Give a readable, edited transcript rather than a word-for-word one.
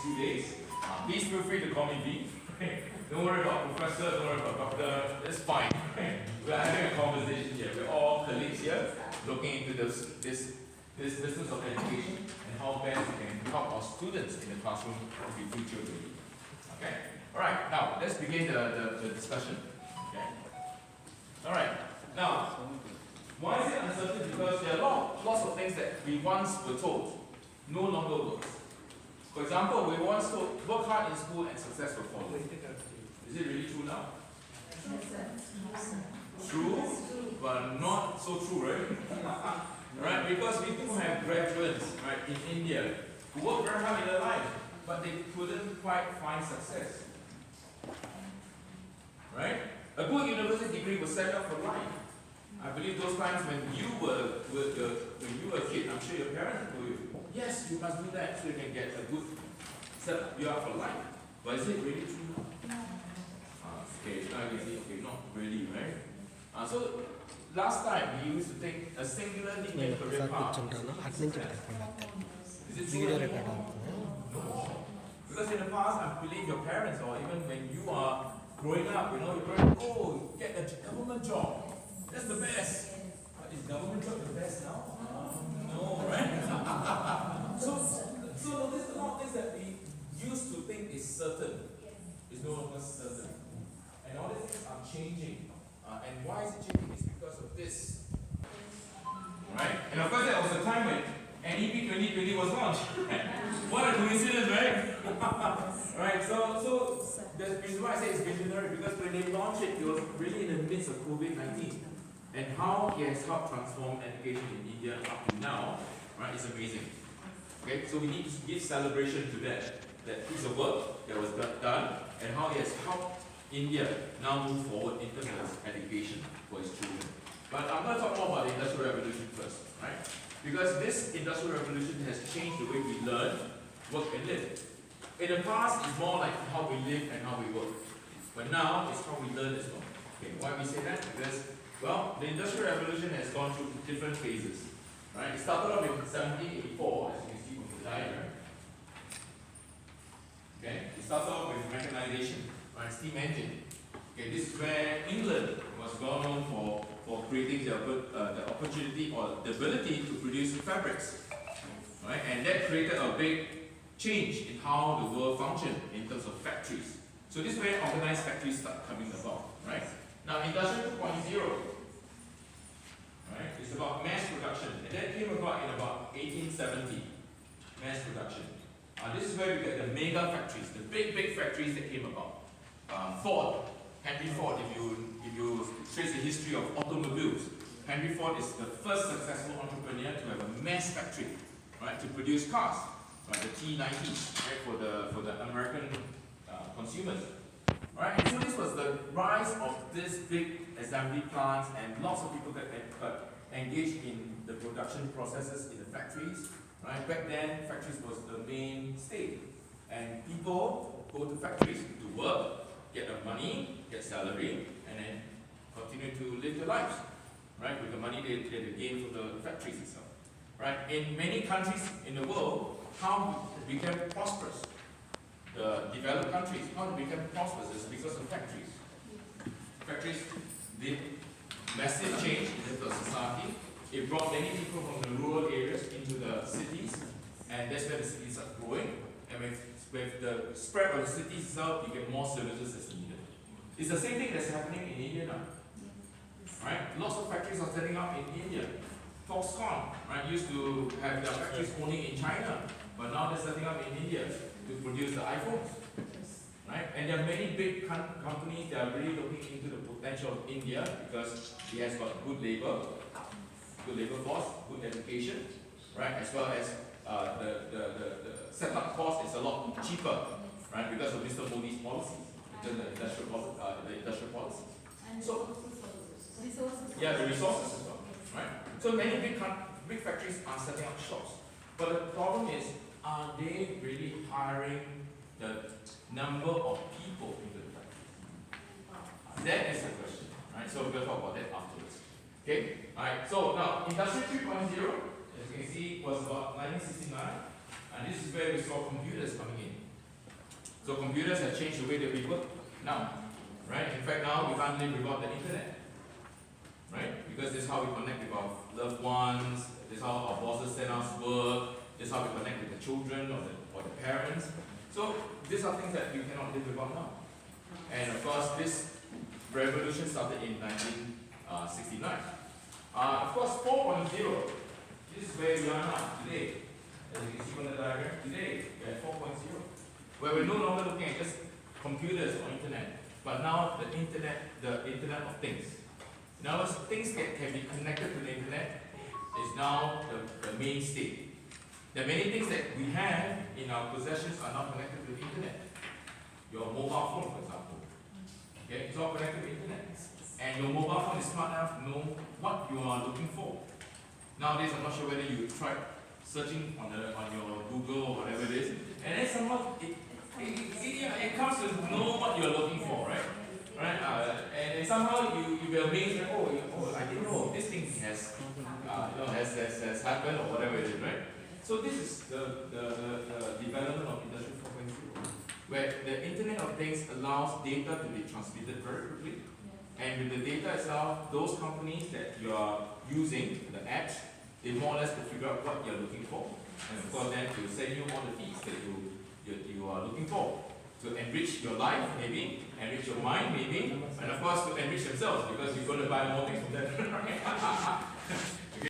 2 days. Please feel free to call me V. Don't worry about professor, don't worry about doctor, it's fine. We're having a conversation here. We're all colleagues here looking into this business of education and how best we can help our students in the classroom to be future ready. Okay? Alright, now let's begin the discussion. Okay? Alright, now why is it uncertain? Because there are lots of things that we once were told no longer works. For example, we once told work hard in school and success will follow. Is it really true now? True, but not so true, right? Right? Because we do have graduates, right, in India who work very hard in their life, but they couldn't quite find success. Right? A good university degree was set up for life. I believe those times when you were a kid, I'm sure your parents told you, yes, you must do that so you can get a good set up you up for life. But is it really true now? Okay, now you see, okay, not really, right? So last time we used to take a singular linear career path. Is it true anymore? No. Because in the past, I believe your parents, or even when you are growing up, you know, you're going, oh, get a government job. That's the best. But is government job the best now? No, right? so there's a lot of things that we used to think is certain. Is no longer certain. And all these things are changing. And why is it changing? It's because of this. Right? And of course, there was a time when NEP 2020 was launched. What a coincidence, right? Right? So the reason why I say it's visionary, because when they launched it, it was really in the midst of COVID-19. And how it has helped transform education in India up to now, right, is amazing. Okay, so we need to give celebration to that piece of work that was done, and how it has helped India now move forward in terms of education for its children. But I'm going to talk more about the Industrial Revolution first, right? Because this Industrial Revolution has changed the way we learn, work, and live. In the past, it's more like how we live and how we work. But now, it's how we learn as well. Okay, why we say that? Because, well, the Industrial Revolution has gone through different phases. Right? It started off in 1784, as you can see from the diagram. Okay? It started off with mechanization, right? Steam engine. Okay, this is where England was well known for creating the opportunity or the ability to produce fabrics. Right? And that created a big change in how the world functioned in terms of factories. So this is where organized factories start coming about. Right? Now, Industrial 2.0, right, it's about mass production. And that came about in about 1870, mass production. This is where we get the mega factories, the big factories that came about. Ford, Henry Ford, if you trace the history of automobiles, Henry Ford is the first successful entrepreneur to have a mass factory, right, to produce cars, right, the T90, right, for the American consumers. Right, and so this was the rise of this big assembly plants, and lots of people got engaged in the production processes in the factories. Right, back then, factories was the mainstay, and people go to factories to work, get the money, get salary, and then continue to live their lives. Right, with the money they gain from the factories itself. Right, in many countries in the world, how we became prosperous. The developed countries, how they become prosperous is because of factories. Factories did massive change in the society. It brought many people from the rural areas into the cities, and that's where the cities are growing. And with the spread of the cities itself, you get more services as needed. It's the same thing that's happening in India now. Right? Lots of factories are setting up in India. Foxconn, right, used to have their factories only in China, but now they're setting up in India to produce the iPhones, right? And there are many big companies that are really looking into the potential of India because it has got good labor force, good education, right? As well as the setup cost is a lot cheaper, right? Because of Mr. Modi's policies, in the industrial policies. So, yeah, the resources as well, right? So many big factories are setting up shops, but the problem is, are they really hiring the number of people into the factories? That is the question, right? So we'll talk about that afterwards. Okay? Alright, so now Industry 3.0, as you can see, was about 1969, and this is where we saw computers coming in. So computers have changed the way that we work now, right? In fact, now we can't live without the internet, right? Because this is how we connect with our loved ones, this is how our bosses send us work, this is how we connect with the children or the parents. So these are things that you cannot live without now. And of course, this revolution started in 1969. Of course, 4.0, this is where we are now, today. As you can see on the diagram, today we are at 4.0, where we're no longer looking at just computers or internet, but now the internet of things. In other words, things that can be connected to the internet is now the mainstay. There are many things that we have in our possessions are now connected to the internet. Your mobile phone, for example. Okay, it's all connected to the internet. And your mobile phone is smart enough to know what you are looking for. Nowadays, I'm not sure whether you tried searching on your Google or whatever it is, and then somehow it comes to know what you're looking for, right? Right? And somehow you be amazed that oh, I didn't know this thing has has happened or whatever it is, right? So this is the development of Industry 4.0, where the Internet of Things allows data to be transmitted very quickly. And with the data itself, those companies that you are using, the apps, they more or less will figure out what you're looking for. And of course then to send you all the feeds that you are looking for. To enrich your life, maybe, enrich your mind, maybe, and of course to enrich themselves, because you're going to buy more things from them.